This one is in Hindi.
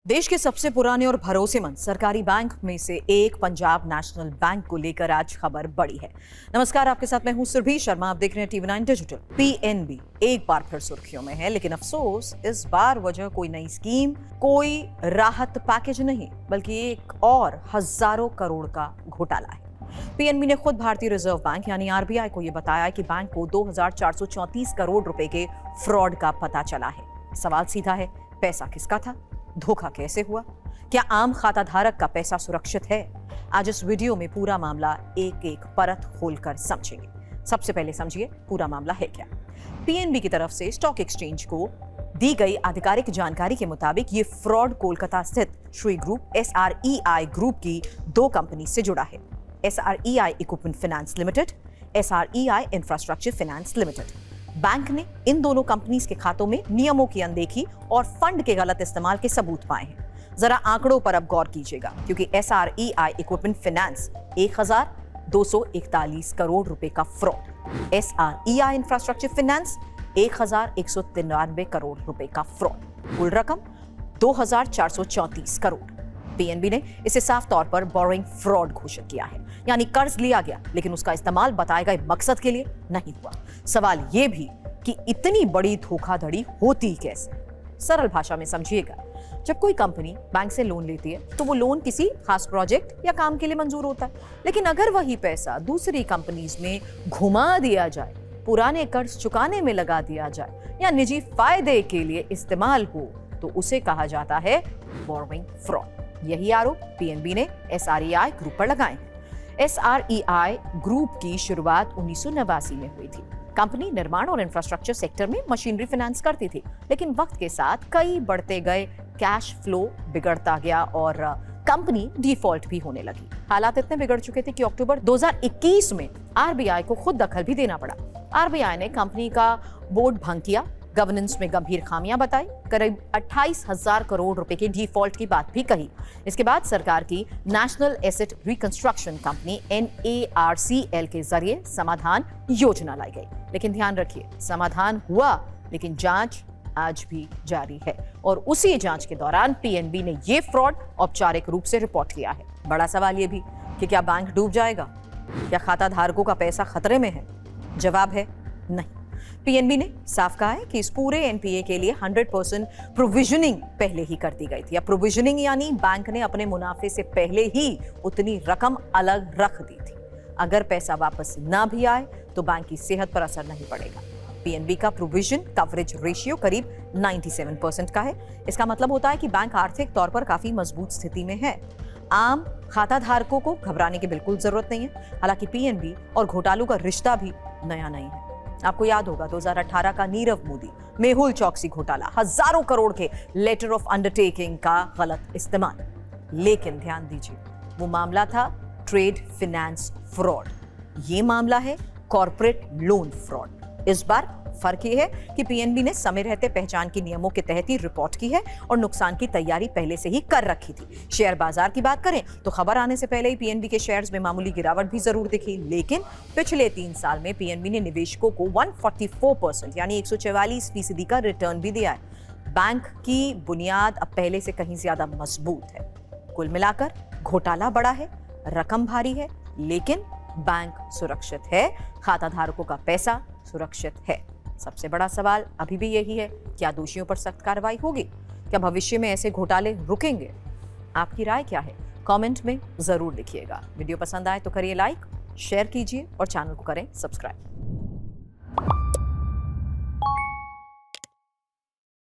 देश के सबसे पुराने और भरोसेमंद सरकारी बैंक में से एक पंजाब नेशनल बैंक को लेकर आज खबर बड़ी है। नमस्कार, आपके साथ मैं हूं सुरभि शर्मा। आप देख रहे हैं टीवी9 डिजिटल। पीएनबी एक बार फिर सुर्खियों में है, लेकिन अफसोस इस बार वजह कोई नई स्कीम, कोई राहत पैकेज नहीं, बल्कि एक और हजारों करोड़ का घोटाला है। पीएनबी ने खुद भारतीय रिजर्व बैंक यानी आरबीआई को यह बताया कि बैंक को 2434 करोड़ रुपए के फ्रॉड का पता चला है। सवाल सीधा है, पैसा किसका था? धोखा कैसे हुआ? क्या आम खाता धारक का पैसा सुरक्षित है? आज इस वीडियो में पूरा मामला एक एक परत खोलकर समझेंगे। सबसे पहले समझिए पूरा मामला है क्या। पीएनबी की तरफ से स्टॉक एक्सचेंज को दी गई आधिकारिक जानकारी के मुताबिक ये फ्रॉड कोलकाता स्थित श्री ग्रुप एसआरईआई ग्रुप की दो कंपनी से जुड़ा है। SREI equipment finance limited, SREI infrastructure finance limited. Bank ने इन दोनों कंपनीज के खातों में नियमों की अनदेखी और फंड के गलत इस्तेमाल के सबूत पाए हैं। जरा आंकड़ों पर अब गौर कीजिएगा, क्योंकि एसआरईआई इक्विपमेंट फाइनेंस 1241 करोड़ रुपए का फ्रॉड, एसआरईआई इंफ्रास्ट्रक्चर फाइनेंस 1193 करोड़ रुपए का फ्रॉड, कुल रकम 2434 करोड़। पीएनबी ने इसे साफ तौर पर बोरिंग फ्रॉड घोषित किया है, यानी कर्ज लिया गया लेकिन उसका इस्तेमाल बताए गए मकसद के लिए नहीं हुआ। सवाल यह भी कि इतनी बड़ी धोखाधड़ी होती कैसे? सरल भाषा में समझिएगा, जब कोई कंपनी बैंक से लोन लेती है तो वो लोन किसी खास प्रोजेक्ट या काम के लिए मंजूर होता है, लेकिन अगर वही पैसा दूसरी कंपनीज में घुमा दिया जाए, पुराने कर्ज चुकाने में लगा दिया जाए या निजी फायदे के लिए इस्तेमाल हो, तो उसे कहा जाता है बोरिंग फ्रॉड। यही आरोप पीएनबी ने एसआरईआई ग्रुप पर लगाए हैं। एसआरईआई ग्रुप की शुरुआत 1989 में हुई थी। कंपनी निर्माण और इंफ्रास्ट्रक्चर सेक्टर में मशीनरी फाइनेंस करती थी, लेकिन वक्त के साथ कई बढ़ते गए, कैश फ्लो बिगड़ता गया और कंपनी डिफॉल्ट भी होने लगी। हालात इतने बिगड़ चुके थे कि अक्टूबर 2021 में आरबीआई को खुद दखल भी देना पड़ा। आरबीआई ने कंपनी का बोर्ड भंग किया, गवर्नेंस में गंभीर खामियां बताई, करीब 28,000 करोड़ रुपए के डिफॉल्ट की बात भी कही। इसके बाद सरकार की national asset reconstruction company NARCL के जरिए समाधान योजना लाई गई। लेकिन ध्यान रखिए, समाधान हुआ लेकिन जांच आज भी जारी है, और उसी जांच के दौरान पीएनबी ने ये फ्रॉड औपचारिक रूप से रिपोर्ट किया है। बड़ा सवाल ये भी कि क्या बैंक डूब जाएगा? क्या खाता धारकों का पैसा खतरे में है? जवाब है नहीं। पीएनबी ने साफ कहा है कि इस पूरे एनपीए के लिए 100% प्रोविजनिंग पहले ही कर दी गई थी। अब प्रोविजनिंग यानी बैंक ने अपने मुनाफे से पहले ही उतनी रकम अलग रख दी थी। अगर पैसा वापस ना भी आए तो बैंक की सेहत पर असर नहीं पड़ेगा। पीएनबी का प्रोविजन कवरेज रेशियो करीब 97% का है। इसका मतलब होता है कि बैंक आर्थिक तौर पर काफी मजबूत स्थिति में है। आम खाता धारकों को घबराने की बिल्कुल जरूरत नहीं है। हालांकि पीएनबी और घोटालों का रिश्ता भी नया नहीं है। आपको याद होगा 2018 का नीरव मोदी मेहुल चौकसी घोटाला, हजारों करोड़ के लेटर ऑफ अंडरटेकिंग का गलत इस्तेमाल। लेकिन ध्यान दीजिए, वो मामला था ट्रेड फाइनेंस फ्रॉड, ये मामला है कॉर्पोरेट लोन फ्रॉड। इस बार फर्क ये है कि पीएनबी ने समय रहते पहचान के नियमों के तहत ही रिपोर्ट की है और नुकसान की तैयारी पहले से ही कर रखी थी। शेयर बाजार की बात करें तो खबर आने से पहले ही पीएनबी के शेयर्स में मामूली गिरावट भी जरूर दिखी, लेकिन पिछले 3 साल में पीएनबी ने निवेशकों को 144% यानी 144% का रिटर्न भी दिया है। बैंक की बुनियाद अब पहले से कहीं ज्यादा मजबूत है। कुल मिलाकर घोटाला बड़ा है, रकम भारी है, लेकिन बैंक सुरक्षित है, खाता धारकों का पैसा सुरक्षित है। सबसे बड़ा सवाल अभी भी यही है, क्या दोषियों पर सख्त कार्रवाई होगी? क्या भविष्य में ऐसे घोटाले रुकेंगे? आपकी राय क्या है? कमेंट में जरूर लिखिएगा। वीडियो पसंद आए तो करिए लाइक, शेयर कीजिए और चैनल को करें सब्सक्राइब।